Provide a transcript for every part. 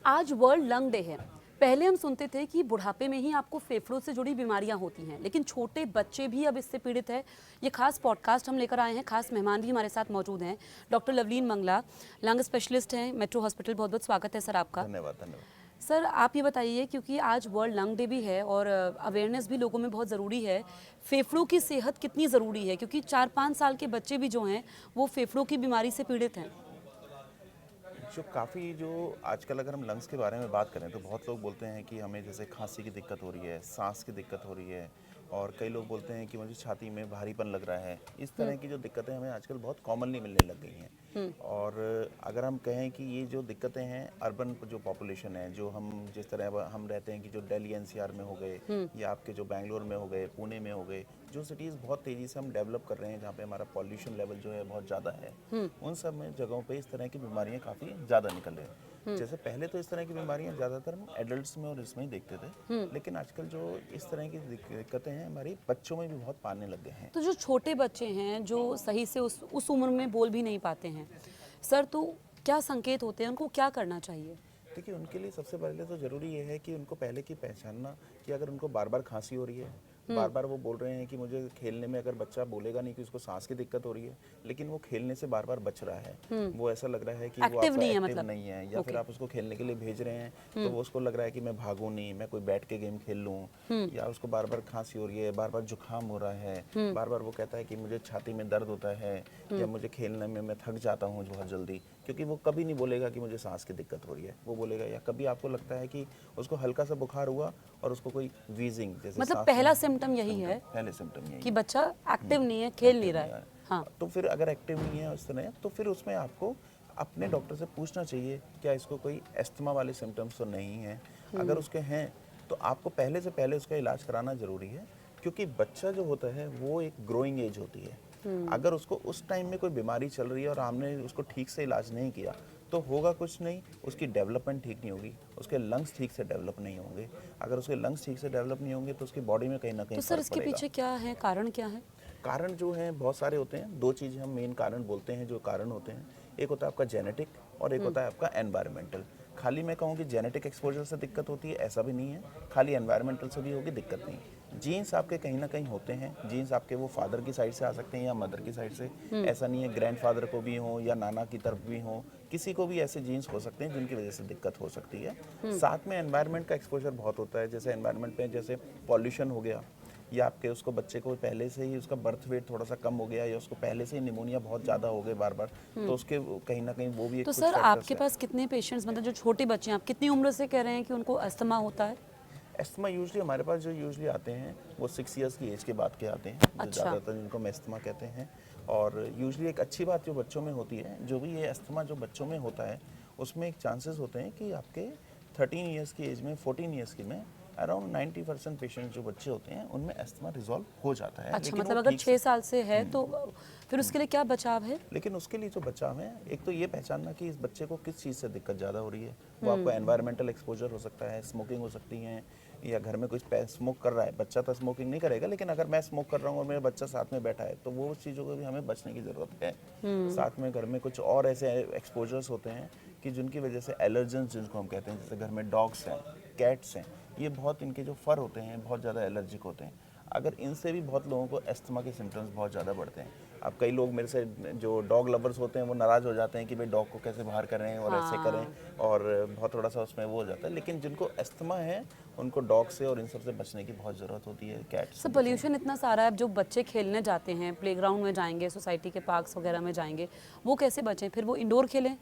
आज world lung day है। पहले हम सुनते थे कि बुढ़ापे में ही आपको फेफड़ों से जुड़ी बीमारियां होती हैं, लेकिन छोटे बच्चे भी अब इससे पीड़ित है। ये खास पॉडकास्ट हम लेकर आए हैं, खास मेहमान भी हमारे साथ मौजूद हैं। Doctor Lovleen Mangla, lung specialist हैं, मेट्रो हॉस्पिटल। बहुत बहुत स्वागत है सर आपका। धन्यवाद धन्यवाद। सर आप ये बताइए, क्योंकि आज वर्ल्ड लंग डे भी है और अवेयरनेस भी लोगों में बहुत ज़रूरी है। फेफड़ों की सेहत कितनी ज़रूरी है, क्योंकि 4-5 साल के बच्चे भी जो हैं वो फेफड़ों की बीमारी से पीड़ित हैं। जो आजकल अगर हम लंग्स के बारे में बात करें तो बहुत लोग बोलते हैं कि हमें जैसे खांसी की दिक्कत हो रही है, सांस की दिक्कत हो रही है, और कई लोग बोलते हैं कि मुझे छाती में भारीपन लग रहा है। इस तरह की जो दिक्कतें हमें आजकल बहुत कॉमनली मिलने लग गई हैं। और अगर हम कहें कि ये जो दिक्कतें हैं, अर्बन जो पॉपुलेशन है, जो हम जिस तरह अब हम रहते हैं कि जो दिल्ली एनसीआर में हो गए या आपके जो बेंगलोर में हो गए, पुणे में हो गए, जो सिटीज़ बहुत तेज़ी से हम डेवलप कर रहे हैं, जहाँ पे हमारा पॉल्यूशन लेवल जो है बहुत ज़्यादा है, उन सब में जगहों पे इस तरह की बीमारियाँ काफ़ी ज़्यादा निकल रही हैं। जैसे पहले तो इस तरह की बीमारियाँ ज़्यादातर हम एडल्ट्स में और इसमें ही देखते थे, लेकिन आजकल जो इस तरह की दिक्कतें हैं हमारी बच्चों में भी बहुत पाने लग गए हैं। तो जो छोटे बच्चे हैं जो सही से उस उम्र में बोल भी नहीं पाते हैं सर, तो क्या संकेत होते हैं, उनको क्या करना चाहिए? देखिए, उनके लिए सबसे पहले तो ज़रूरी ये है कि उनको पहले की पहचानना कि अगर उनको बार बार खांसी हो रही है, बार बार वो बोल रहे हैं कि मुझे खेलने में, अगर बच्चा बोलेगा नहीं कि उसको सांस की दिक्कत हो रही है, लेकिन वो खेलने से बार बार बच रहा है, वो ऐसा लग रहा है कि वो एक्टिव आपका नहीं है एक्टिव मतलब। नहीं है, या फिर आप उसको खेलने के लिए भेज रहे हैं तो वो उसको लग रहा है कि मैं भागूं नहीं, मैं कोई बैठ के गेम खेल लूँ, या उसको बार बार खांसी हो रही है, बार बार जुकाम हो रहा है, बार बार वो कहता है कि मुझे छाती में दर्द होता है, या मुझे खेलने में मैं थक जाता हूँ बहुत जल्दी। क्योंकि वो कभी नहीं बोलेगा कि मुझे सांस की दिक्कत हो रही है, वो बोलेगा, या कभी आपको लगता है कि उसको हल्का सा बुखार हुआ और उसको कोई वीजिंग जैसे मतलब सांस पहला में सिम्टम यही है पहले सिम्टम यही कि है, बच्चा एक्टिव नहीं है, खेल नहीं एक्टिव रहा नहीं है। है। हाँ। तो फिर अगर एक्टिव नहीं है उस तरह, तो फिर उसमें आपको अपने डॉक्टर से पूछना चाहिए क्या इसको कोई अस्थमा वाले सिम्टम्स तो नहीं है। अगर उसके हैं तो आपको पहले से पहले उसका इलाज कराना ज़रूरी है, क्योंकि बच्चा जो होता है वो एक ग्रोइंग एज होती है। अगर उसको उस टाइम में कोई बीमारी चल रही है और हमने उसको ठीक से इलाज नहीं किया तो होगा कुछ नहीं, उसकी डेवलपमेंट ठीक नहीं होगी, उसके लंग्स ठीक से डेवलप नहीं होंगे। अगर उसके लंग्स ठीक से डेवलप नहीं होंगे तो उसकी बॉडी में कहीं ना कहीं तो सर फ़र्क इसके पड़ेगा। पीछे क्या है, कारण क्या है? कारण जो हैं बहुत सारे होते हैं। दो चीज़ें हम मेन कारण बोलते हैं जो कारण होते हैं, एक होता है आपका जेनेटिक और एक होता है आपका एनवायरमेंटल। खाली मैं कहूँ कि जेनेटिक एक्सपोजर से दिक्कत होती है, ऐसा भी नहीं है, खाली एनवायरमेंटल से भी होगी, दिक्कत नहीं। जीन्स आपके कहीं ना कहीं होते हैं, जीन्स आपके वो फादर की साइड से आ सकते हैं या मदर की साइड से, ऐसा नहीं है ग्रैंडफादर को भी हो या नाना की तरफ भी हो, किसी को भी ऐसे जीन्स हो सकते हैं जिनकी वजह से दिक्कत हो सकती है। साथ में एनवायरनमेंट का एक्सपोजर बहुत होता है, जैसे एनवायरनमेंट में जैसे पॉल्यूशन हो गया, या आपके उसको बच्चे को पहले से ही उसका बर्थ वेट थोड़ा सा कम हो गया, या उसको पहले से ही निमोनिया बहुत ज़्यादा हो गए बार बार, तो उसके कहीं ना कहीं वो भी एक तो कुछ सर फैक्टर्स आपके है। पास कितने पेशेंट्स, मतलब जो छोटे बच्चे हैं, आप कितनी उम्र से कह रहे हैं कि उनको अस्थमा होता है? एस्थमा यूजली हमारे पास जो यूजली आते हैं वो 6 ईयर्स की एज के बाद के आते हैं, जो अच्छा। ज़्यादातर जिनको हम एस्थमा कहते हैं। और यूजली एक अच्छी बात जो बच्चों में होती है, जो भी ये एस्थमा जो बच्चों में होता है उसमें एक चांसेस होते हैं कि आपके 13 ईयर्स की एज में, 14 ईयर्स की में अराउंड 90% पेशेंट जो बच्चे होते हैं उनमें एस्थमा रिजॉल्व हो जाता है, अच्छा, लेकिन वो मतलब अगर ठीक से। 6 साल से है तो फिर उसके लिए क्या बचाव है? लेकिन उसके लिए जो बचाव है, एक तो ये पहचानना कि इस बच्चे को किस चीज़ से दिक्कत ज़्यादा हो रही है। वो आपको एनवायरमेंटल एक्सपोजर हो सकता है, स्मोकिंग हो सकती है, या घर में कुछ स्मोक कर रहा है, बच्चा तो स्मोकिंग नहीं करेगा, लेकिन अगर मैं स्मोक कर रहा हूँ और मेरा बच्चा साथ में बैठा है तो वो उस चीज़ों को भी हमें बचने की ज़रूरत है। साथ में घर में कुछ और ऐसे एक्सपोजर्स होते हैं कि जिनकी वजह से एलर्जेंस जिनको हम कहते हैं, जैसे घर में डॉग्स हैं, कैट्स हैं, ये बहुत इनके जो फर होते हैं बहुत ज़्यादा एलर्जिक होते हैं। अगर इनसे भी बहुत लोगों को एस्थमा के सिम्टम्स बहुत ज़्यादा बढ़ते हैं। अब कई लोग मेरे से जो डॉग लवर्स होते हैं वो नाराज़ हो जाते हैं कि भाई डॉग को कैसे बाहर करें और ऐसे करें, हाँ। और बहुत थोड़ा सा उसमें वो हो जाता है। लेकिन जिनको एस्थमा है उनको डॉग से और इन सब से बचने की बहुत ज़रूरत होती है, कैट से सर बचें। पोल्यूशन इतना सारा है, अब जो बच्चे खेलने जाते हैं, प्लेग्राउंड में जाएंगे, सोसाइटी के पार्क्स वगैरह में जाएंगे, वो कैसे बचें? फिर वो इंडोर खेलें?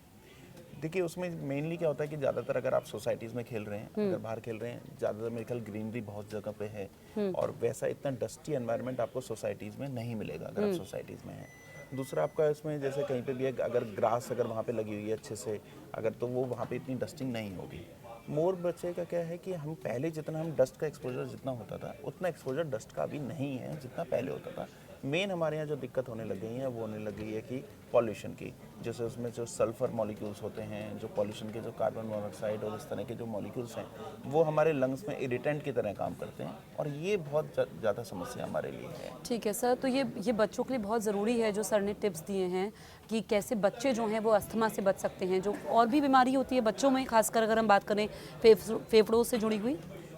देखिए, उसमें मेनली क्या होता है कि ज़्यादातर अगर आप सोसाइटीज़ में खेल रहे हैं, अगर बाहर खेल रहे हैं, ज़्यादातर मेरे ख्याल ग्रीनरी बहुत जगह पे है, और वैसा इतना डस्टी एनवायरनमेंट आपको सोसाइटीज़ में नहीं मिलेगा अगर आप सोसाइटीज़ में हैं। दूसरा आपका इसमें जैसे कहीं पे भी अगर ग्रास अगर वहाँ पे लगी हुई है अच्छे से, अगर तो वो वहाँ पे इतनी डस्टिंग नहीं होगी। मोर बच्चे का क्या है कि हम पहले जितना हम डस्ट का एक्सपोजर जितना होता था, उतना एक्सपोजर डस्ट का अभी नहीं है जितना पहले होता था। मेन हमारे यहाँ जो दिक्कत होने लग गई है वो होने लग गई है कि पॉल्यूशन की, जैसे उसमें जो सल्फर मॉलिक्यूल्स होते हैं, जो पॉल्यूशन के जो कार्बन मोनोऑक्साइड और इस तरह के जो मॉलिक्यूल्स हैं वो हमारे लंग्स में इरिटेंट की तरह काम करते हैं और ये बहुत ज़्यादा समस्या हमारे लिए है। ठीक है सर, तो ये बच्चों के लिए बहुत ज़रूरी है जो सर ने टिप्स दिए हैं कि कैसे बच्चे जो हैं वो अस्थमा से बच सकते हैं, जो और भी बीमारी होती है बच्चों में, खासकर अगर हम बात करें फेफड़ों से जुड़ी हुई।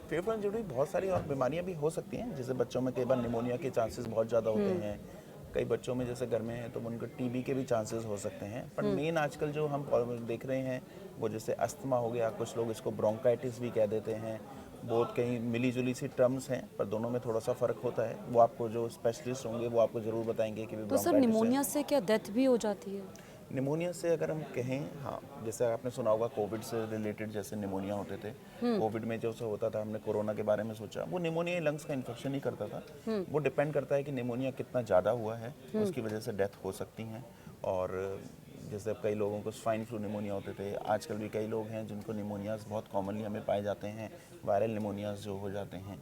फेफड़ों से जुड़ी बहुत सारी और बीमारियां भी हो सकती हैं, जैसे बच्चों में कई बार निमोनिया के चांसेस बहुत ज़्यादा होते हैं, कई बच्चों में जैसे घर में है तो उनको टीबी के भी चांसेस हो सकते हैं। पर मेन आजकल जो हम देख रहे हैं वो जैसे अस्थमा हो गया, कुछ लोग इसको ब्रोंकाइटिस भी कह देते हैं, बहुत कई मिली जुली सी टर्म्स हैं पर दोनों में थोड़ा सा फ़र्क होता है। वो आपको जो स्पेशलिस्ट होंगे वो आपको ज़रूर बताएंगे कि तो सर ब्रोंकाइटिस है। निमोनिया से क्या डेथ भी हो जाती है? निमोनिया से अगर हम कहें, हाँ, जैसे आपने सुना होगा कोविड से रिलेटेड जैसे निमोनिया होते थे, कोविड में जो से होता था, हमने कोरोना के बारे में सोचा, वो निमोनिया लंग्स का इन्फेक्शन ही करता था। वो डिपेंड करता है कि निमोनिया कितना ज़्यादा हुआ है, उसकी वजह से डेथ हो सकती हैं। और जैसे अब कई लोगों को स्वाइन फ्लू निमोनिया होते थे, आजकल भी कई लोग हैं जिनको निमोनियाज बहुत कॉमनली हमें पाए जाते हैं, वायरल निमोनियाज जो हो जाते हैं।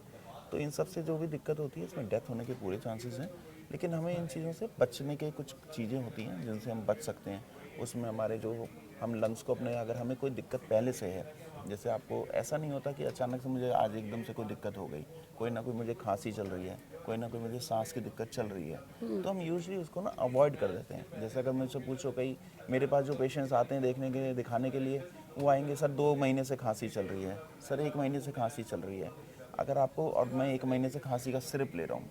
तो इन सब से जो भी दिक्कत होती है इसमें डेथ होने के पूरे चांसेस हैं, लेकिन हमें इन चीज़ों से बचने के कुछ चीज़ें होती हैं जिनसे हम बच सकते हैं। उसमें हमारे जो हम लंग्स को अपने, अगर हमें कोई दिक्कत पहले से है, जैसे आपको ऐसा नहीं होता कि अचानक से मुझे आज एकदम से कोई दिक्कत हो गई, कोई ना कोई मुझे खांसी चल रही है, कोई ना कोई मुझे सांस की दिक्कत चल रही है, तो हम यूजुअली उसको ना अवॉइड कर देते हैं। जैसे अगर मुझसे पूछो, कई मेरे पास जो पेशेंट्स आते हैं देखने के दिखाने के लिए, वो आएंगे सर 2 महीने से खांसी चल रही है, सर 1 महीने से खांसी चल रही है। अगर आपको, और मैं 1 महीने से खांसी का सिरप ले रहा हूँ,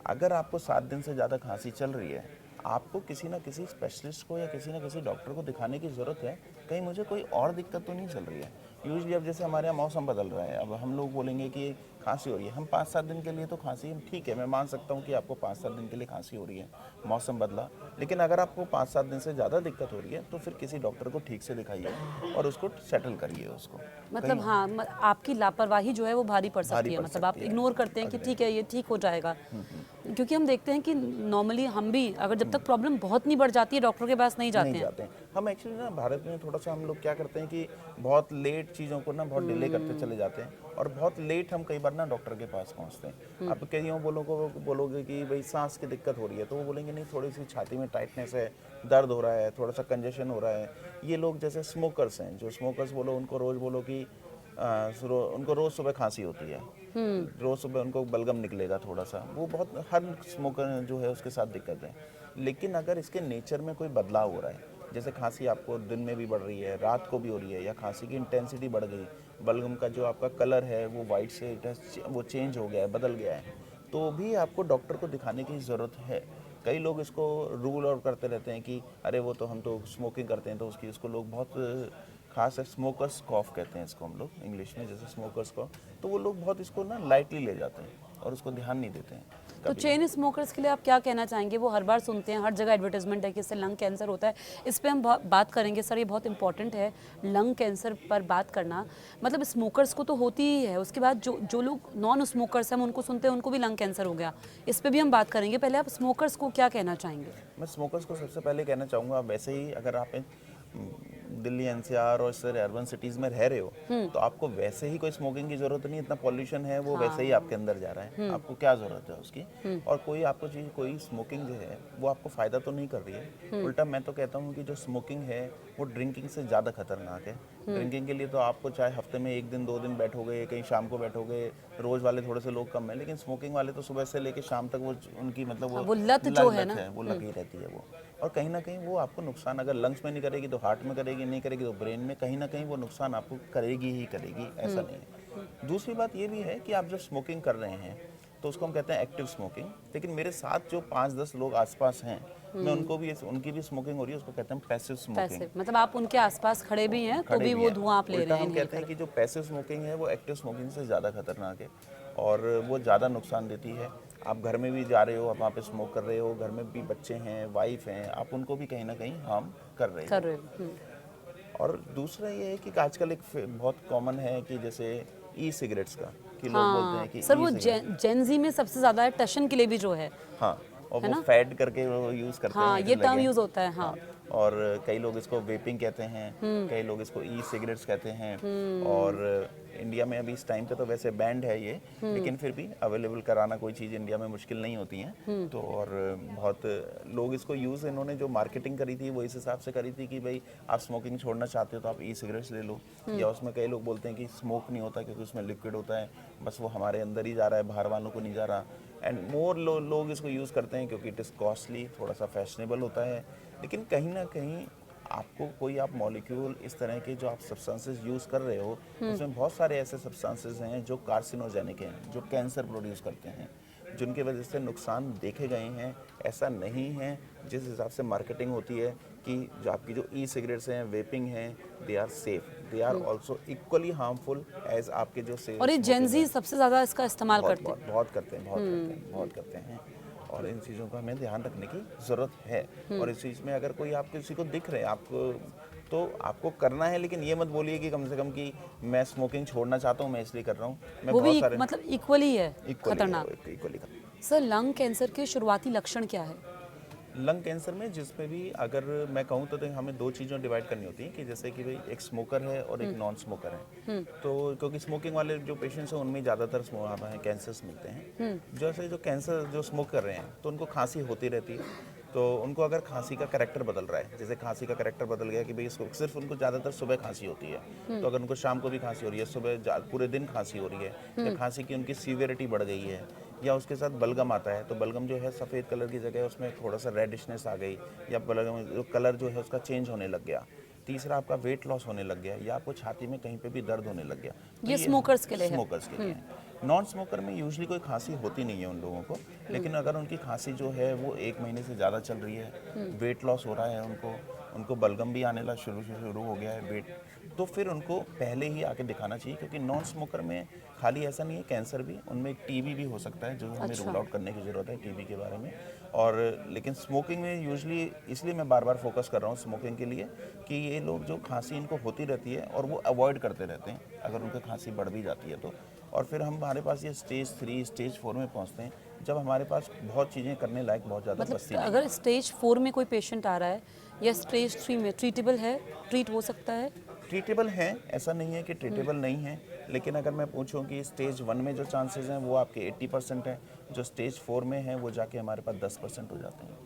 अगर आपको 7 दिन से ज़्यादा खांसी चल रही है, आपको किसी ना किसी स्पेशलिस्ट को या किसी ना किसी डॉक्टर को दिखाने की ज़रूरत है। कहीं मुझे कोई और दिक्कत तो नहीं चल रही है। यूजुअली अब जैसे हमारे यहाँ मौसम बदल रहा है, अब हम लोग बोलेंगे कि खांसी हो रही है, हम 5-7 दिन के लिए तो खांसी, ठीक है, मैं मान सकता हूँ कि आपको 5-7 दिन के लिए खांसी हो रही है, मौसम बदला, लेकिन अगर आपको 5-7 दिन से ज़्यादा दिक्कत हो रही है तो फिर किसी डॉक्टर को ठीक से दिखाइए और उसको सेटल करिए उसको। मतलब हाँ, आपकी लापरवाही जो है वो भारी पड़ सकती है, पड़ मतलब आप सकती है। इग्नोर करते हैं कि ठीक है ये ठीक हो जाएगा, क्योंकि हम देखते हैं कि नॉर्मली हम भी अगर जब तक प्रॉब्लम बहुत नहीं बढ़ जाती है डॉक्टर के पास नहीं जाते नहीं हैं। जाते हैं। हम एक्चुअली ना भारत में थोड़ा सा हम लोग क्या करते हैं कि बहुत लेट चीज़ों को ना बहुत डिले करते चले जाते हैं और बहुत लेट हम कई बार ना डॉक्टर के पास पहुंचते हैं। अब कईयों बोलोगे कि भाई सांस की दिक्कत हो रही है, तो वो बोलेंगे नहीं, थोड़ी सी छाती में टाइटनेस है, दर्द हो रहा है, थोड़ा सा कंजेशन हो रहा है। ये लोग जैसे स्मोकर्स हैं, जो स्मोकर्स बोलो, उनको रोज़ बोलो कि उनको रोज़ सुबह खांसी होती है, रोज़ सुबह उनको बलगम निकलेगा थोड़ा सा, वो बहुत, हर स्मोकर जो है उसके साथ दिक्कत है। लेकिन अगर इसके नेचर में कोई बदलाव हो रहा है, जैसे खांसी आपको दिन में भी बढ़ रही है, रात को भी हो रही है, या खांसी की इंटेंसिटी बढ़ गई, बलगम का जो आपका कलर है वो वाइट से वो चेंज हो गया है, बदल गया है, तो भी आपको डॉक्टर को दिखाने की ज़रूरत है। कई लोग इसको रूल आउट करते रहते हैं कि अरे वो तो हम तो स्मोकिंग करते हैं, तो इसको लोग बहुत खास है, स्मोकर्स कॉफ कहते हैं इसको हम लोग इंग्लिश में, जैसे स्मोकर्स कॉफ, तो वो लोग बहुत इसको ना लाइटली ले जाते हैं और उसको ध्यान नहीं देते हैं। तो चेन स्मोकर्स के लिए आप क्या कहना चाहेंगे? वो हर बार सुनते हैं, हर जगह एडवर्टाइजमेंट है कि इससे लंग कैंसर होता है। इस पे हम बात करेंगे सर, ये बहुत इंपॉर्टेंट है लंग कैंसर पर बात करना। मतलब स्मोकर्स को तो होती ही है, उसके बाद जो लोग नॉन स्मोकर्स हैं हम उनको सुनते हैं, उनको भी लंग कैंसर हो गया, इस पे भी हम बात करेंगे। पहले आप स्मोकर्स को क्या कहना चाहेंगे? मैं स्मोकर्स को सबसे पहले कहना चाहूँगा, वैसे ही अगर आप दिल्ली एनसीआर और इस तरह अर्बन सिटीज़ में रह रहे हो, तो आपको वैसे ही कोई स्मोकिंग की ज़रूरत नहीं, इतना पॉल्यूशन है वो वैसे ही आपके अंदर जा रहा है, आपको क्या ज़रूरत है उसकी। और कोई आपको चीज़, कोई स्मोकिंग जो है वो आपको फ़ायदा तो नहीं कर रही है, उल्टा मैं तो कहता हूँ कि जो स्मोकिंग है वो ड्रिंकिंग से ज़्यादा खतरनाक है। ड्रिंकिंग के लिए तो आपको चाहे हफ्ते में 1 दिन 2 दिन बैठोगे, कहीं शाम को बैठोगे, रोज़ वाले थोड़े से लोग कम हैं, लेकिन स्मोकिंग वाले तो सुबह से लेकर शाम तक वो उनकी मतलब वो लत जो है ना, वो लगी रहती है वो। और कहीं ना कहीं वो आपको नुकसान, अगर लंग्स में नहीं करेगी तो हार्ट में करेगी, नहीं करेगी तो ब्रेन में, कहीं ना कहीं वो नुकसान आपको करेगी ही करेगी, ऐसा नहीं है। दूसरी बात ये भी है कि आप जब स्मोकिंग कर रहे हैं तो उसको हम कहते हैं एक्टिव स्मोकिंग, लेकिन मेरे साथ जो 5-10 लोग आसपास हैं, मैं उनकी भी स्मोकिंग हो रही है, उसको कहते हैं पैसिव स्मोकिंग। पैसिव मतलब आप उनके आसपास खड़े भी हैं तो भी वो धुआं आप ले रहे हैं। हम कहते हैं कि जो पैसिव स्मोकिंग है वो एक्टिव स्मोकिंग से ज़्यादा खतरनाक है और वो ज़्यादा नुकसान देती है। आप घर में भी जा रहे हो, आप वहाँ पे स्मोक कर रहे हो, घर में भी बच्चे हैं, वाइफ हैं, आप उनको भी कहीं ना कहीं हार्म कर रहे हो। और दूसरा ये है कि आजकल एक बहुत कॉमन है कि जैसे ई सिगरेट्स का, कि लोग बोलते हैं कि सर वो जेनजी में सबसे ज़्यादा है, टशन के लिए भी जो है, हाँ, और वो फैड करके वो यूज़ करते हैं, ये टर्म यूज़ होता है। हाँ, और कई लोग इसको वेपिंग कहते हैं, कई लोग इसको ई सिगरेट्स कहते हैं। और इंडिया में अभी इस टाइम पे तो वैसे बैंड है ये, लेकिन फिर भी अवेलेबल कराना कोई चीज़ इंडिया में मुश्किल नहीं होती है। तो और बहुत लोग इसको यूज़, इन्होंने जो मार्केटिंग करी थी वो इस हिसाब से करी थी कि भाई आप स्मोकिंग छोड़ना चाहते हो तो आप ई सिगरेट्स ले लो, या उसमें कई लोग बोलते हैं कि स्मोक नहीं होता क्योंकि उसमें लिक्विड होता है, बस वो हमारे अंदर ही जा रहा है, बाहर वालों को नहीं जा रहा। एंड मोर लोग इसको यूज़ करते हैं क्योंकि इट इज़ कॉस्टली, थोड़ा सा फैशनेबल होता है। लेकिन कहीं ना कहीं आपको कोई आप मॉलिक्यूल इस तरह के जो आप सब्सटेंसेस यूज़ कर रहे हो, उसमें बहुत सारे ऐसे सब्सटेंसेस हैं जो कार्सिनोजेनिक हैं, जो कैंसर प्रोड्यूस करते हैं, जिनकी वजह से नुकसान देखे गए हैं। ऐसा नहीं है जिस हिसाब से मार्केटिंग होती है कि जो आपकी जो ई सिगरेट्स हैं, वेपिंग हैं, they are safe, they are also equally harmful as आपके जो और ये जेंजी सबसे ज़्यादा इसका इस्तेमाल बहुत करते हैं। बहुत करते हैं, बहुत करते हैं। और इन चीज़ों का हमें ध्यान रखने की ज़रूरत है। और इस चीज़ में अगर कोई आप किसी को दिख रहे हैं आपको, तो आपको करना है, लेकिन ये मत बोलिए कि कम से कम कि मैं स्मोकिंग छोड़ना चाहता हूँ, मैं इसलिए कर रहा हूँ। मैं वो बहुत भी सारे मतलब इक्वली है खतरनाक। इक्वली सर, लंग कैंसर के शुरुआती लक्षण क्या है? लंग कैंसर में जिसमें भी अगर मैं कहूँ तो हमें दो चीज़ों डिवाइड करनी होती है कि जैसे कि भाई एक स्मोकर है और एक नॉन स्मोकर है। तो क्योंकि स्मोकिंग वाले जो पेशेंट्स हैं उनमें ज़्यादातर हमें कैंसर्स मिलते हैं। जैसे जो कैंसर जो स्मोक कर रहे हैं तो उनको खांसी होती रहती है, तो उनको अगर खांसी का करैक्टर बदल रहा है, जैसे खांसी का करैक्टर बदल गया कि भाई इसको सिर्फ उनको ज़्यादातर सुबह खांसी होती है, तो अगर उनको शाम को भी खांसी हो रही है, सुबह पूरे दिन खांसी हो रही है, या खांसी की उनकी सीवियरिटी बढ़ गई है, या उसके साथ बलगम आता है, तो बलगम जो है सफ़ेद कलर की जगह उसमें थोड़ा सा रेडिशनेस आ गई, या बलगम जो कलर जो है उसका चेंज होने लग गया। तीसरा आपका वेट लॉस होने लग गया, या आपको छाती में कहीं पे भी दर्द होने लग गया। तो ये स्मोकर्स के लिए है। स्मोकर्स के लिए है। नॉन स्मोकर में यूजली कोई खांसी होती नहीं है उन लोगों को, लेकिन अगर उनकी खांसी जो है वो 1 महीने से ज़्यादा चल रही है, वेट लॉस हो रहा है उनको बलगम भी आने लगा शुरू हो गया है वेट, तो फिर उनको पहले ही आके दिखाना चाहिए। क्योंकि नॉन स्मोकर में खाली ऐसा नहीं है कैंसर भी, उनमें टीबी भी हो सकता है, जो हमें रूल आउट करने की ज़रूरत है टीबी के बारे में। और लेकिन स्मोकिंग में यूजली, इसलिए मैं बार बार फोकस कर रहा हूँ स्मोकिंग के लिए, कि ये लोग जो खांसी इनको होती रहती है और वो अवॉइड करते रहते हैं अगर उनकी खांसी बढ़ भी जाती है तो। और फिर हमारे पास ये स्टेज 3 स्टेज 4 में पहुँचते हैं, जब हमारे पास बहुत चीज़ें करने लायक बहुत ज़्यादा बचती मतलब नहीं। अगर स्टेज 4 में कोई पेशेंट आ रहा है या स्टेज 3 में, ट्रीटेबल है, ट्रीट हो सकता है? ट्रीटेबल हैं, ऐसा नहीं है कि ट्रीटेबल नहीं है, लेकिन अगर मैं पूछूं कि स्टेज 1 में जो चांसेस हैं वो आपके 80% हैं, जो स्टेज 4 में हैं वो जाके हमारे पास 10% हो जाते हैं।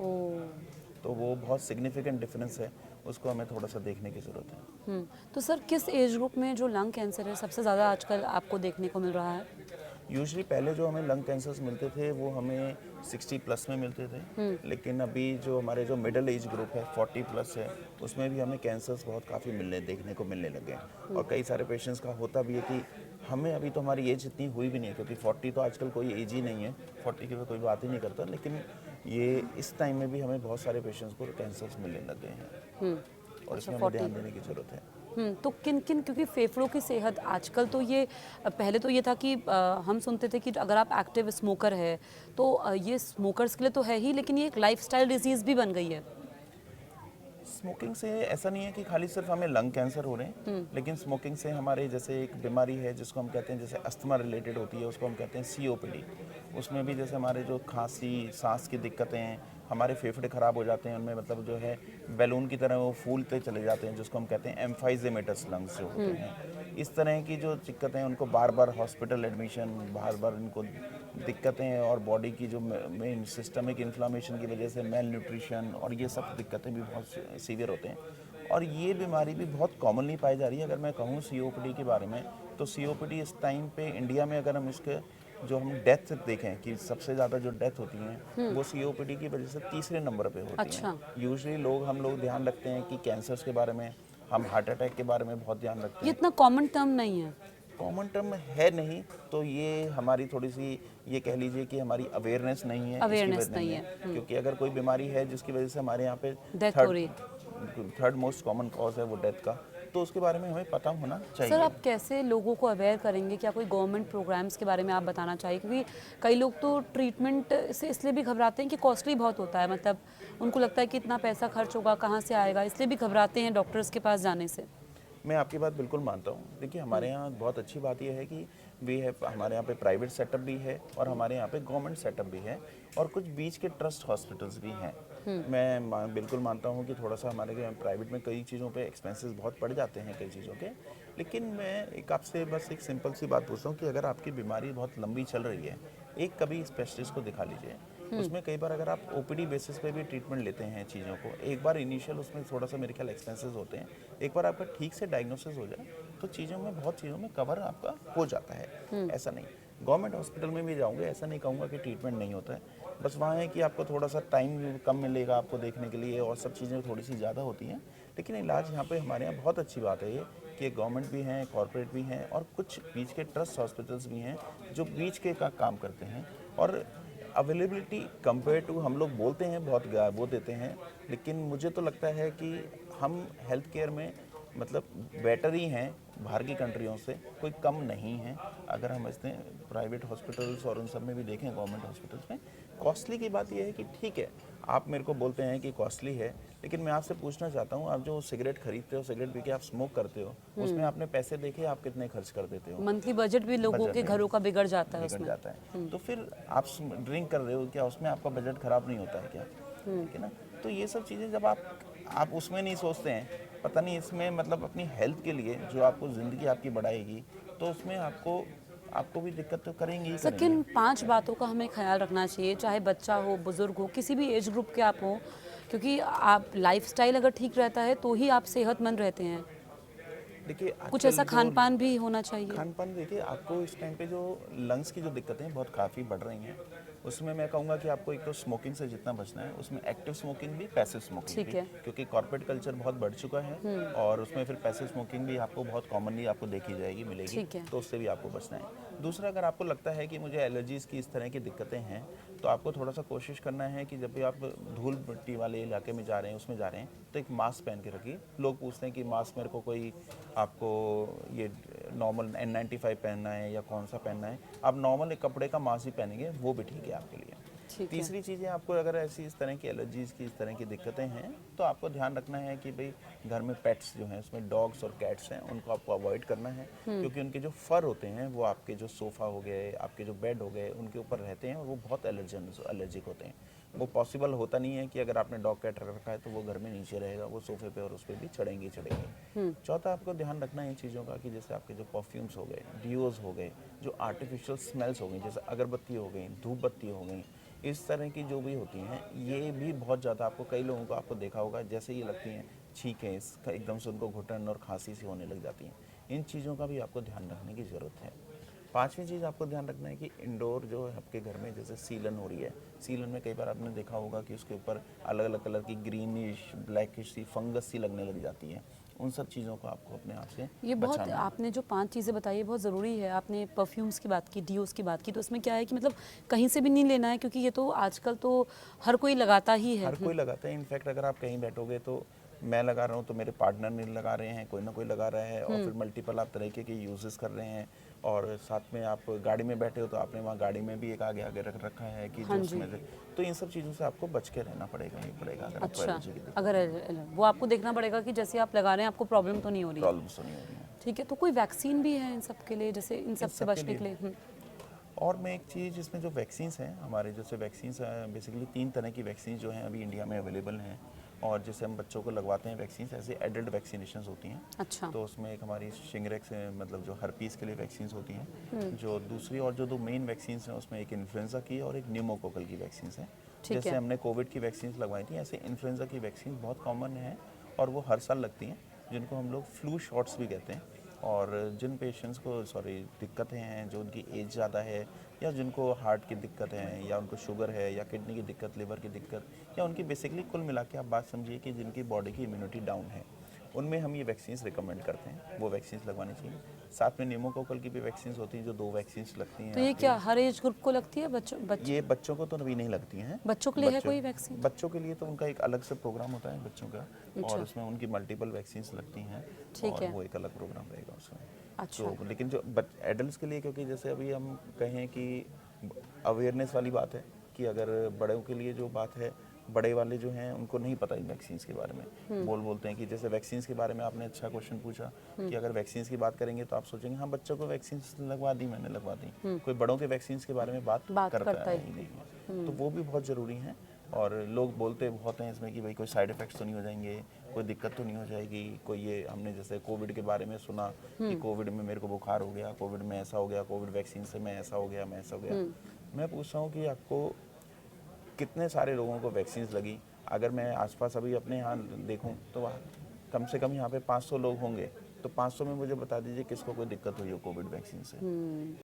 तो वो बहुत सिग्निफिकेंट डिफरेंस है, उसको हमें थोड़ा सा देखने की ज़रूरत है। तो सर, किस एज ग्रुप में जो लंग कैंसर है सबसे ज़्यादा आजकल आपको देखने को मिल रहा है? यूजुअली पहले जो हमें लंग कैंसर्स मिलते थे वो हमें 60 प्लस में मिलते थे, लेकिन अभी जो हमारे जो मिडिल एज ग्रुप है 40 प्लस है, उसमें भी हमें कैंसर्स बहुत काफ़ी देखने को मिलने लगे हैं। और कई सारे पेशेंट्स का होता भी है कि हमें अभी तो हमारी एज इतनी हुई भी नहीं है, क्योंकि 40 तो आजकल कोई एज ही नहीं है, 40 की कोई बात ही नहीं करता, लेकिन ये इस टाइम में भी हमें बहुत सारे पेशेंट्स को कैंसर्स मिलने लगे हैं, और इसमें हमें ध्यान देने की ज़रूरत है। तो किन किन, क्योंकि फेफड़ों की सेहत आजकल तो ये, पहले तो ये था कि हम सुनते थे कि अगर आप एक्टिव स्मोकर है तो ये स्मोकर्स के लिए तो है ही, लेकिन ये एक लाइफस्टाइल डिजीज़ भी बन गई है। स्मोकिंग से ऐसा नहीं है कि खाली सिर्फ हमें लंग कैंसर हो रहे हैं, लेकिन स्मोकिंग से हमारे जैसे एक बीमारी है जिसको हम कहते हैं, जैसे अस्थमा रिलेटेड होती है, उसको हम कहते हैं COPD। उसमें भी जैसे हमारे जो खांसी, सांस की दिक्कतें, हमारे फेफड़े ख़राब हो जाते हैं, उनमें मतलब जो है बैलून की तरह वो फूलते चले जाते हैं, जिसको हम कहते हैं एम्फाइजेमेटस लंग्स जो होते हैं। इस तरह की जो दिक्कतें हैं उनको बार बार हॉस्पिटल एडमिशन, बार बार इनको दिक्कतें, और बॉडी की जो मेन सिस्टमिक इन्फ्लामेशन की वजह से मेल न्यूट्रिशन, और ये सब दिक्कतें भी बहुत सीवियर होते हैं। और ये बीमारी भी बहुत कॉमनली पाई जा रही है। अगर मैं कहूँ COPD के बारे में, तो COPD इस टाइम पे इंडिया में अगर हम इसके जो हम डेथ देखें कि सबसे ज़्यादा जो डेथ होती हैं वो COPD की वजह से तीसरे नंबर पे होती हैं। यूजुअली हम लोग ध्यान रखते हैं कि कैंसर्स के बारे में, हम हार्ट अटैक के बारे में बहुत ध्यान रखते ये हैं। इतना कॉमन टर्म नहीं है। कॉमन टर्म है नहीं, तो ये हमारी थोड़ी सी, ये कह लीजिए कि हमारी अवेयरनेस नहीं है, इसकी अवेयरनेस वजह नहीं नहीं है। क्योंकि अगर कोई बीमारी है जिसकी वजह से हमारे यहाँ पे डेथ हो रही है। थर्ड मोस्ट कॉमन कॉज है वो डेथ का, तो उसके बारे में हमें पता होना चाहिए। सर, आप कैसे लोगों को अवेयर करेंगे? क्या कोई गवर्नमेंट प्रोग्राम्स के बारे में आप बताना चाहिए? क्योंकि कई लोग तो ट्रीटमेंट से इसलिए भी घबराते हैं कि कॉस्टली बहुत होता है, मतलब उनको लगता है कि इतना पैसा खर्च होगा, कहाँ से आएगा, इसलिए भी घबराते हैं डॉक्टर्स के पास जाने से। मैं आपकी बात बिल्कुल मानता हूँ। देखिए, हमारे यहाँ बहुत अच्छी बात यह है कि हमारे यहाँ पे प्राइवेट सेटअप भी है और हमारे यहाँ पे गवर्नमेंट सेटअप भी है, और कुछ बीच के ट्रस्ट हॉस्पिटल्स भी हैं। बिल्कुल मानता हूँ कि थोड़ा सा हमारे प्राइवेट में कई चीज़ों पे एक्सपेंसेस बहुत बढ़ जाते हैं कई चीज़ों के, लेकिन मैं एक आपसे बस एक सिंपल सी बात पूछता हूँ कि अगर आपकी बीमारी बहुत लंबी चल रही है, एक कभी स्पेशलिस्ट को दिखा लीजिए। उसमें कई बार अगर आप ओपीडी बेसिस पे भी ट्रीटमेंट लेते हैं चीज़ों को, एक बार इनिशियल उसमें थोड़ा सा मेरे ख्याल एक्सपेंसेस होते हैं, एक बार आपका ठीक से डायग्नोसिस हो जाए तो चीज़ों में बहुत चीज़ों में कवर आपका हो जाता है। ऐसा नहीं, गवर्नमेंट हॉस्पिटल में भी जाऊँगे, ऐसा नहीं कहूँगा कि ट्रीटमेंट नहीं होता है, बस वहाँ है कि आपको थोड़ा सा टाइम कम मिलेगा आपको देखने के लिए और सब चीज़ें थोड़ी सी ज़्यादा होती हैं, लेकिन इलाज यहाँ पे हमारे यहाँ बहुत अच्छी बात है ये कि गवर्नमेंट भी हैं, कॉर्पोरेट भी हैं और कुछ बीच के ट्रस्ट हॉस्पिटल्स भी हैं जो बीच के का काम करते हैं। और अवेलेबिलिटी कंपेयर टू हम लोग बोलते हैं बहुत वो देते हैं, लेकिन मुझे तो लगता है कि हम हेल्थ केयर में मतलब बेटर ही हैं बाहर की कंट्रियों से, कोई कम नहीं है। अगर हम इसमें प्राइवेट हॉस्पिटल्स और उन सब में भी देखें, गवर्नमेंट हॉस्पिटल्स में कॉस्टली की बात यह है कि ठीक है, आप मेरे को बोलते हैं कि कॉस्टली है, लेकिन मैं आपसे पूछना चाहता हूँ, आप जो सिगरेट खरीदते हो, सिगरेट पी के आप स्मोक करते हो, उसमें आपने पैसे देखे आप कितने खर्च कर देते हो? मंथली बजट भी लोगों बजट के में घरों का बिगड़ जाता है बिगड़ उसमें। जाता है। तो फिर आप ड्रिंक कर रहे हो, क्या उसमें आपका बजट खराब नहीं होता है क्या? ठीक है ना? तो ये सब चीज़ें जब आप उसमें नहीं सोचते हैं, पता नहीं इसमें मतलब अपनी हेल्थ के लिए जो आपको ज़िंदगी आपकी बढ़ाएगी, तो उसमें आपको आपको भी दिक्कत तो करेंगी ही सर, करेंगे। किन 5 बातों का हमें ख्याल रखना चाहिए, चाहे बच्चा हो, बुजुर्ग हो, किसी भी एज ग्रुप के आप हो, क्योंकि आप लाइफस्टाइल अगर ठीक रहता है तो ही आप सेहतमंद रहते हैं। देखिए कुछ आजकल ऐसा जो खान-पान भी होना चाहिए। खान पान देखिए, आपको इस टाइम पे जो लंग्स की जो दिक्कतें बहुत काफ़ी बढ़ रही हैं, उसमें मैं कहूँगा कि आपको एक तो स्मोकिंग से जितना बचना है, उसमें एक्टिव स्मोकिंग भी, पैसिव स्मोकिंग भी, ठीक है। क्योंकि कॉर्पोरेट कल्चर बहुत बढ़ चुका है और उसमें फिर पैसिव स्मोकिंग भी आपको बहुत कॉमनली आपको देखी जाएगी, मिलेगी, ठीक है। तो उससे भी आपको बचना है। दूसरा, अगर आपको लगता है कि मुझे एलर्जीज़ की इस तरह की दिक्कतें हैं, तो आपको थोड़ा सा कोशिश करना है कि जब भी आप धूल मिट्टी वाले इलाके में जा रहे हैं, उसमें जा रहे हैं, तो एक मास्क पहन के रखिए। लोग पूछते हैं कि मास्क मेरे को कोई आपको ये नॉर्मल N95 पहनना है या कौन सा पहनना है, आप नॉर्मल एक कपड़े का मास्क ही पहनेंगे, वो भी ठीक है आपके लिए। ठीक है। तीसरी चीज़ें, आपको अगर ऐसी इस तरह की एलर्जीज़ की इस तरह की दिक्कतें हैं, तो आपको ध्यान रखना है कि भाई घर में पेट्स जो हैं, उसमें डॉग्स और कैट्स हैं, उनको आपको अवॉइड करना है, क्योंकि उनके जो फर होते हैं वो आपके जो सोफ़ा हो गए, आपके जो बेड हो गए, उनके ऊपर रहते हैं और वो बहुत एलर्जिक होते हैं। वो पॉसिबल होता नहीं है कि अगर आपने डॉग कैट रख रखा है तो वो घर में नीचे रहेगा, वो सोफे पे और उस पर भी चढ़ेंगे ही चढ़ेंगे। चौथा, आपको ध्यान रखना है इन चीज़ों का कि जैसे आपके जो परफ्यूम्स हो गए, डिओज हो गए, जो आर्टिफिशियल स्मेल्स हो गई, जैसे अगरबत्ती हो गई, धूप बत्ती हो गई, इस तरह की जो भी होती हैं, ये भी बहुत ज़्यादा आपको, कई लोगों को आपको देखा होगा, जैसे ये लगती हैं छींकें, इसका एकदम से उनको घुटन और खांसी सी होने लग जाती हैं। इन चीज़ों का भी आपको ध्यान रखने की ज़रूरत है। पांचवी चीज़ आपको ध्यान रखना है कि इंडोर जो है आपके घर में, जैसे सीलन हो रही है, सीलन में कई बार आपने देखा होगा कि उसके ऊपर अलग अलग कलर की ग्रीनिश ब्लैकिश सी फंगस सी लगने लग जाती है। उन सब चीज़ों को आपको अपने आप से ये बहुत, बचाना है। आपने जो 5 चीज़ें बताई है बहुत ज़रूरी है। आपने परफ्यूम्स की बात की, डिओज़ की बात की, तो इसमें क्या है कि मतलब कहीं से भी नहीं लेना है, क्योंकि ये तो आजकल तो हर कोई लगाता ही है। हर कोई लगाता है। इनफैक्ट अगर आप कहीं बैठोगे तो मैं लगा रहा हूँ तो मेरे पार्टनर नहीं लगा रहे हैं, कोई ना कोई लगा रहा है, और फिर मल्टीपल आप तरीके के यूजेस कर रहे हैं। और साथ में आप गाड़ी में बैठे हो तो आपने वहाँ गाड़ी में भी एक आगे आगे रख रखा है कि हाँ जो जी। उसमें से, तो इन सब चीज़ों से आपको बच के रहना पड़ेगा ही पड़ेगा अगर आपको अच्छा, एलर्जी की अगर वो आपको देखना पड़ेगा कि जैसे आप लगा रहे हैं आपको प्रॉब्लम तो नहीं हो रही है। प्रॉब्लम्स तो नहीं हो रही हैं ठीक है, तो कोई वैक्सीन भी है इन सब के लिए, जैसे इन इन सब से सब के बचने के लिए। लिए? और मैं एक चीज़, इसमें जो वैक्सीन्स हैं हमारे, जैसे वैक्सीन्स बेसिकली 3 तरह की वैक्सीन जो हैं अभी इंडिया में अवेलेबल हैं, और जैसे हम बच्चों को लगवाते हैं वैक्सीन्स, ऐसे एडल्ट वैक्सीनेशंस होती हैं। अच्छा। तो उसमें एक हमारी शिंगरेक्स मतलब जो हर्पीस के लिए वैक्सीन्स होती हैं, जो दूसरी, और जो 2 मेन वैक्सीन्स हैं उसमें एक इन्फ्लुएंजा की और एक न्यूमोकोकल की वैक्सीन्स हैं। ठीक जैसे है। हमने कोविड की वैक्सीन्स लगवाई थी, ऐसे इन्फ्लुएंजा की वैक्सीन बहुत कॉमन है और वो हर साल लगती हैं, जिनको हम लोग फ्लू शॉट्स भी कहते हैं। और जिन पेशेंट्स को दिक्कतें हैं, जो उनकी एज ज़्यादा है, या जिनको हार्ट की दिक्कत है, या उनको शुगर है, या किडनी की दिक्कत, लिवर की दिक्कत, या उनकी बेसिकली कुल मिला के आप बात समझिए कि जिनकी बॉडी की इम्यूनिटी डाउन है, उनमें हम ये वैक्सीन्स रिकमेंड करते हैं, वो वैक्सीन्स लगवानी चाहिए। साथ में न्यूमोकोकल की भी वैक्सीन्स होती हैं, जो 2 वैक्सीन्स लगती हैं तो ये आपकी। क्या हर एज ग्रुप को लगती है? ये बच्चों को तो अभी नहीं लगती हैं। बच्चों के लिए है कोई वैक्सीन? बच्चों के लिए तो उनका एक अलग से प्रोग्राम होता है बच्चों का, अच्छा। और उसमें उनकी मल्टीपल वैक्सीन्स लगती हैं, ठीक और है। वो एक अलग प्रोग्राम रहेगा उसमें। अच्छा। तो लेकिन जो एडल्ट्स के लिए, क्योंकि जैसे अभी हम कहें कि अवेयरनेस वाली बात है कि अगर बड़ों के लिए जो बात है, बड़े वाले जो हैं उनको नहीं पता इन वैक्सीन्स के बारे में, बोलते हैं कि जैसे वैक्सीन्स के बारे में आपने अच्छा क्वेश्चन पूछा कि अगर वैक्सीन्स की बात करेंगे तो आप सोचेंगे हाँ बच्चों को वैक्सीन्स लगवा दी, मैंने लगवा दी, कोई बड़ों के वैक्सीन्स के बारे में बात बात करता करता ही नहीं है। तो वो भी बहुत ज़रूरी हैं। और लोग बोलते बहुत हैं इसमें कि भाई कोई साइड इफ़ेक्ट्स तो नहीं हो जाएंगे, कोई दिक्कत तो नहीं हो जाएगी, कोई ये हमने जैसे कोविड के बारे में सुना कि कोविड में मेरे को बुखार हो गया, कोविड में ऐसा हो गया, कोविड वैक्सीन से मैं ऐसा हो गया, मैं ऐसा हो गया। मैं पूछ रहा हूँ कि आपको कितने सारे लोगों को वैक्सीन लगी? अगर मैं आसपास अभी अपने यहाँ देखूँ तो कम से कम यहाँ पे 500 लोग होंगे, तो 500 में मुझे बता दीजिए किसको कोई दिक्कत हुई हो कोविड वैक्सीन से।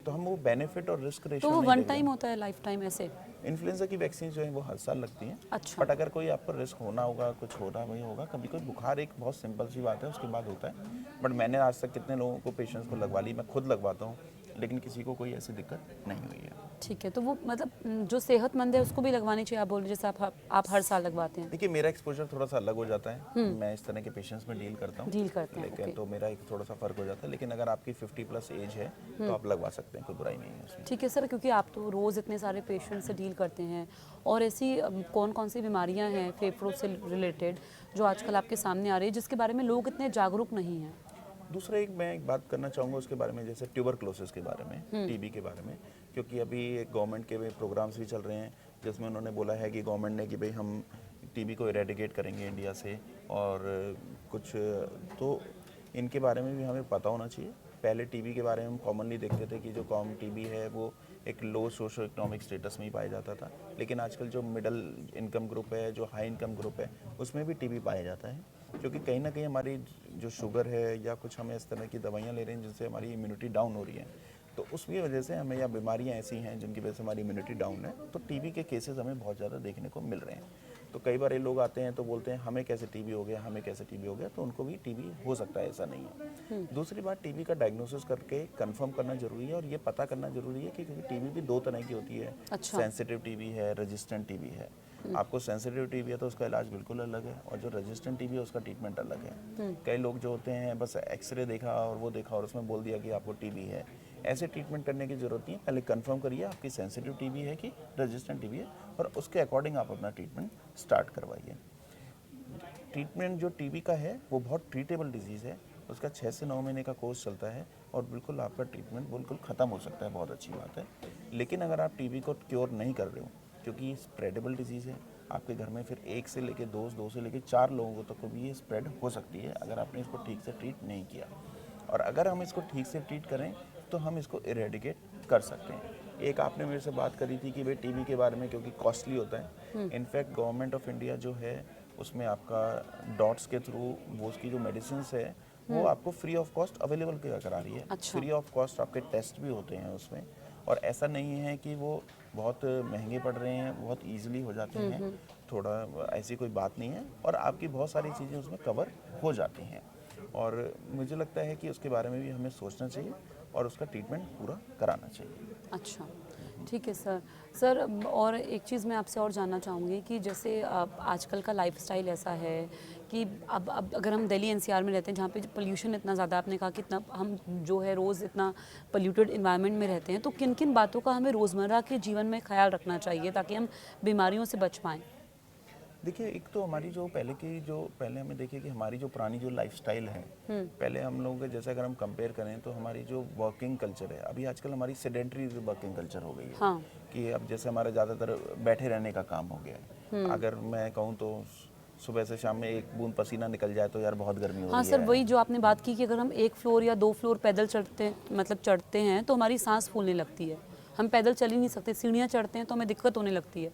तो हम वो बेनिफिट और रिस्क तो रेशियो वो नहीं वन देख रहे टाइम हैं। होता है, लाइफ टाइम ऐसे? इन्फ्लुएंजा की वैक्सीन जो है वो हर साल लगती हैं। अच्छा। बट अगर कोई आपको रिस्क होना होगा, कुछ होना वही होगा, कभी कोई बुखार एक बहुत सिंपल सी बात है, उसके बाद होता है। बट मैंने आज तक कितने लोगों को पेशेंट्स को लगवा ली, मैं खुद लगवाता हूँ, लेकिन किसी को कोई ऐसी दिक्कत नहीं हुई है। ठीक है, तो वो मतलब जो सेहतमंद है उसको भी लगवानी चाहिए, आप बोल रहे हैं, जैसे आप हर साल लगवाते हैं। देखिए मेरा एक्सपोजर थोड़ा सा अलग हो जाता है, मैं इस तरह के पेशेंट्स में डील करता हूँ, डील करते हैं, लेकिन ओके। तो मेरा एक थोड़ा सा फ़र्क हो जाता है। लेकिन अगर आपकी 50+ एज है तो आप लगवा सकते हैं, कोई बुराई नहीं है उसमें। ठीक है सर, क्योंकि आप तो रोज़ इतने सारे पेशेंट से डील करते हैं, और ऐसी कौन कौन सी बीमारियां हैं फेफड़ों से रिलेटेड जो आजकल आपके सामने आ रही है, जिसके बारे में लोग इतने जागरूक नहीं हैं? दूसरा मैं एक बात करना चाहूँगा उसके बारे में, जैसे ट्यूबरक्लोसिस के बारे में, टीबी के बारे में, क्योंकि अभी गवर्नमेंट के भी प्रोग्राम्स भी चल रहे हैं जिसमें उन्होंने बोला है कि गवर्नमेंट ने कि भाई हम टीबी को इरेडिकेट करेंगे इंडिया से, और कुछ तो इनके बारे में भी हमें पता होना चाहिए। पहले टीबी के बारे में हम कॉमनली देखते थे कि जो कॉमन टीबी है वो एक लो सोशो इकोनॉमिक स्टेटस में ही पाया जाता था, लेकिन आजकल जो मिडिल इनकम ग्रुप है, जो हाई इनकम ग्रुप है, उसमें भी टीबी पाया जाता है। क्योंकि कहीं ना कहीं हमारी जो शुगर है या कुछ हमें इस तरह की दवाइयाँ ले रहे हैं जिनसे हमारी इम्यूनिटी डाउन हो रही है, तो उसकी वजह से हमें, या बीमारियाँ ऐसी हैं जिनकी वजह से हमारी इम्यूनिटी डाउन है, तो टीबी के केसेस हमें बहुत ज़्यादा देखने को मिल रहे हैं। तो कई बार ये लोग आते हैं तो बोलते हैं हमें कैसे टीबी हो गया, हमें कैसे टीबी हो गया, तो उनको भी टीबी हो सकता है, ऐसा नहीं है। दूसरी बात, टीबी का डायग्नोसिस करके कंफर्म करना जरूरी है, और ये पता करना जरूरी है कि क्योंकि टीबी भी 2 तरह की होती है। अच्छा। सेंसिटिव टीबी है, रेजिस्टेंट टीबी है। आपको सेंसिटिव टीबी है तो उसका इलाज बिल्कुल अलग है, और जो रेजिस्टेंट टीबी है उसका ट्रीटमेंट अलग है। कई लोग जो होते हैं बस एक्सरे देखा और वो देखा और उसमें बोल दिया कि आपको टीबी है, ऐसे ट्रीटमेंट करने की ज़रूरत नहीं है। पहले कंफर्म करिए आपकी सेंसिटिव टीबी है कि रेजिस्टेंट टीबी है, और उसके अकॉर्डिंग आप अपना ट्रीटमेंट स्टार्ट करवाइए। ट्रीटमेंट जो टीबी का है वो बहुत ट्रीटेबल डिजीज़ है, उसका 6 से 9 महीने का कोर्स चलता है, और बिल्कुल आपका ट्रीटमेंट बिल्कुल ख़त्म हो सकता है, बहुत अच्छी बात है। लेकिन अगर आप टीबी को क्योर नहीं कर रहे हो, क्योंकि ये स्प्रेडेबल डिजीज़ है, आपके घर में फिर 1 से लेकर 2 से लेकर 4 लोगों तक को भी ये स्प्रेड हो सकती है अगर आपने इसको ठीक से ट्रीट नहीं किया। और अगर हम इसको ठीक से ट्रीट करें तो हम इसको इरेडिकेट कर सकते हैं। एक आपने मेरे से बात करी थी कि भाई टीबी के बारे में, क्योंकि कॉस्टली होता है। इनफैक्ट गवर्नमेंट ऑफ इंडिया जो है उसमें आपका डॉट्स के थ्रू वो उसकी जो मेडिसिन है वो आपको फ्री ऑफ कॉस्ट अवेलेबल करा रही है। अच्छा। फ्री ऑफ कॉस्ट आपके टेस्ट भी होते हैं उसमें, और ऐसा नहीं है कि वो बहुत महंगे पड़ रहे हैं, बहुत ईजिली हो जाते हैं, थोड़ा ऐसी कोई बात नहीं है, और आपकी बहुत सारी चीज़ें उसमें कवर हो जाती हैं। और मुझे लगता है कि उसके बारे में भी हमें सोचना चाहिए और उसका ट्रीटमेंट पूरा कराना चाहिए। अच्छा, ठीक है सर। सर, और एक चीज़ मैं आपसे और जानना चाहूँगी कि जैसे आजकल का लाइफस्टाइल ऐसा है कि अब अगर हम दिल्ली एनसीआर में रहते हैं, जहाँ पे पोल्यूशन इतना ज़्यादा, आपने कहा कि इतना हम जो है रोज़ इतना पोल्यूटेड इन्वायरमेंट में रहते हैं, तो किन किन बातों का हमें रोज़मर्रा के जीवन में ख्याल रखना चाहिए ताकि हम बीमारियों से बच पाएँ? देखिए, एक तो हमारी जो पहले हमें देखिए कि हमारी जो पुरानी जो लाइफस्टाइल है, पहले हम लोगों के जैसे अगर हम कंपेयर करें तो हमारी जो वर्किंग कल्चर है, अभी आजकल हमारी सेडेंटरी वर्किंग कल्चर हो गई है। हाँ। कि अब जैसे हमारा ज़्यादातर बैठे रहने का काम हो गया है। अगर मैं कहूँ तो सुबह से शाम में एक बूंद पसीना निकल जाए तो यार बहुत गर्मी हो हाँ रही सर, है। वही जो आपने बात की कि अगर हम 1 फ्लोर या 2 फ्लोर पैदल चढ़ते हैं तो हमारी सांस फूलने लगती है। हम पैदल चल ही नहीं सकते, सीढ़ियाँ चढ़ते हैं तो हमें दिक्कत होने लगती है।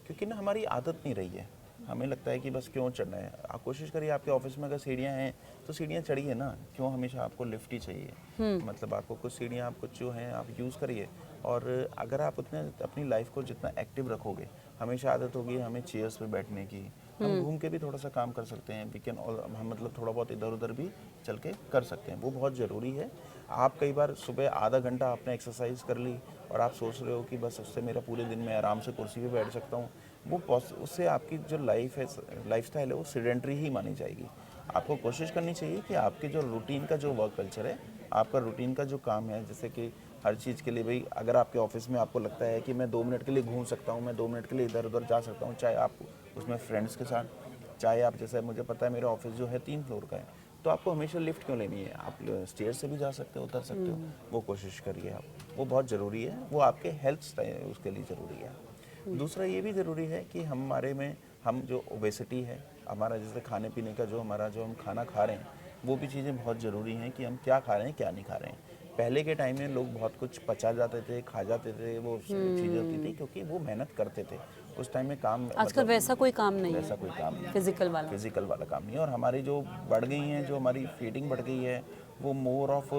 क्योंकि ना हमारी आदत नहीं रही है, हमें लगता है कि बस क्यों चढ़ना है। आप कोशिश करिए, आपके ऑफिस में अगर सीढ़ियाँ हैं तो सीढ़ियाँ चढ़िए ना, क्यों हमेशा आपको लिफ्ट ही चाहिए। मतलब आपको कुछ सीढ़ियाँ, आप कुछ जो हैं आप यूज़ करिए। और अगर आप उतने अपनी लाइफ को जितना एक्टिव रखोगे, हमेशा आदत होगी हमें चेयर्स पे बैठने की, हम घूम के भी थोड़ा सा काम कर सकते हैं, वी कैन हम मतलब थोड़ा बहुत इधर उधर भी चल के कर सकते हैं, वो बहुत ज़रूरी है। आप कई बार सुबह आधा घंटा आपने एक्सरसाइज कर ली और आप सोच रहे हो कि बस उससे मेरा पूरे दिन में आराम से कुर्सी पे बैठ सकता हूँ, वो उससे आपकी जो लाइफस्टाइल है वो सेडेंटरी ही मानी जाएगी। आपको कोशिश करनी चाहिए कि आपके जो रूटीन का जो वर्क कल्चर है, आपका रूटीन का जो काम है, जैसे कि हर चीज़ के लिए भाई अगर आपके ऑफिस में आपको लगता है कि मैं 2 मिनट के लिए घूम सकता हूँ, मैं 2 मिनट के लिए इधर उधर जा सकता हूँ, चाहे आप उसमें फ्रेंड्स के साथ, चाहे आप, जैसे मुझे पता है मेरा ऑफिस जो है 3 फ्लोर का है, तो आपको हमेशा लिफ्ट क्यों लेनी है, आप स्टेयर से भी जा सकते हो, उतर सकते हो, वो कोशिश करिए आप, वो बहुत ज़रूरी है, वो आपके हेल्थ उसके लिए ज़रूरी है। दूसरा ये भी ज़रूरी है कि हमारे में हम जो ओबेसिटी है, हमारा जैसे खाने पीने का जो हम खाना खा रहे हैं, वो भी चीज़ें बहुत ज़रूरी हैं कि हम क्या खा रहे हैं, क्या नहीं खा रहे हैं। पहले के टाइम में लोग बहुत कुछ पचा जाते थे, खा जाते थे, वो चीज़ें होती थी क्योंकि वो मेहनत करते थे। उस टाइम में काम आजकल वैसा कोई काम नहीं वैसा है, कोई काम नहीं, फिजिकल वाला। काम नहीं है। और हमारी जो बढ़ गई हैं, जो हमारी फीडिंग बढ़ गई है, वो more of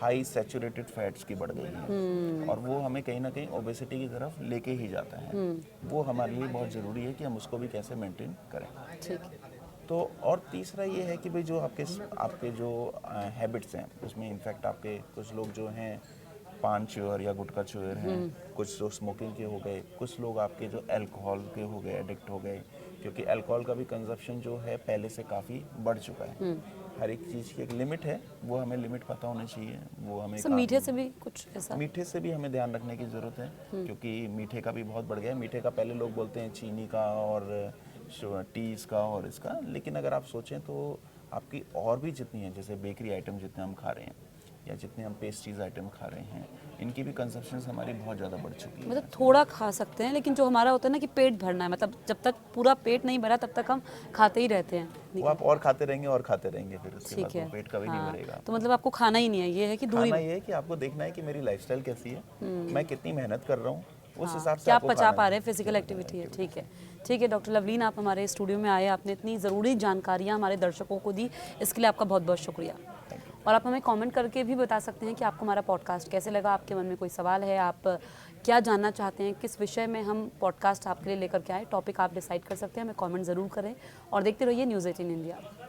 high saturated fats की बढ़ गई है, और वो हमें कहीं ना कहीं ओबेसिटी की तरफ लेके ही जाता है। वो हमारे लिए बहुत ज़रूरी है कि हम उसको भी कैसे मेंटेन करें। ठीक है। तो और तीसरा ये है कि भाई जो आपके जो हैबिट्स हैं, उसमें इनफैक्ट आपके कुछ लोग जो हैं पान चूअर या गुटखा चूअर हैं, कुछ लोग स्मोकिंग के हो गए, कुछ लोग आपके जो अल्कोहल के हो गए, एडिक्ट हो गए, क्योंकि अल्कोहल का भी कंजप्शन जो है पहले से काफ़ी बढ़ चुका है। हर एक चीज़ की एक लिमिट है, वो हमें लिमिट पता होनी चाहिए, वो हमें सब मीठे से भी कुछ ऐसा? मीठे से भी हमें ध्यान रखने की ज़रूरत है, क्योंकि मीठे का भी बहुत बढ़ गया है। मीठे का पहले लोग बोलते हैं चीनी का और टीज़ का और इसका, लेकिन अगर आप सोचें तो आपकी और भी जितनी है, जैसे बेकरी आइटम जितने हम खा रहे हैं या जितने हम पेस्ट्रीज आइटम खा रहे हैं, इनकी भी कंजप्शन हमारी बहुत ज़्यादा बढ़ चुकी है। मतलब थोड़ा खा सकते हैं, लेकिन जो हमारा होता है ना कि पेट भरना है, मतलब जब तक पूरा पेट नहीं भरा तब तक हम खाते ही रहते हैं। वो आप और खाते रहेंगे और खाते रहेंगे, फिर उसके ठीक बाद है। वो पेट कभी नहीं भरेगा। तो मतलब आपको खाना ही नहीं है, ये है कि दूरी खाना ये है कि आपको देखना है कि मेरी लाइफस्टाइल कैसी है, मैं कितनी मेहनत कर रहा हूँ, उस हिसाब से क्या आप आपको पचा खाना पा है। रहे हैं, फिजिकल एक्टिविटी है। ठीक है, ठीक है। डॉक्टर लवलीन, आप हमारे स्टूडियो में आए, आपने इतनी ज़रूरी जानकारियाँ हमारे दर्शकों को दी, इसके लिए आपका बहुत बहुत शुक्रिया। और आप हमें कमेंट करके भी बता सकते हैं कि आपको हमारा पॉडकास्ट कैसे लगा, आपके मन में कोई सवाल है, आप क्या जानना चाहते हैं, किस विषय में हम पॉडकास्ट आपके लिए लेकर के आए, टॉपिक आप डिसाइड कर सकते हैं, हमें कमेंट ज़रूर करें और देखते रहिए न्यूज़ 18 इंडिया।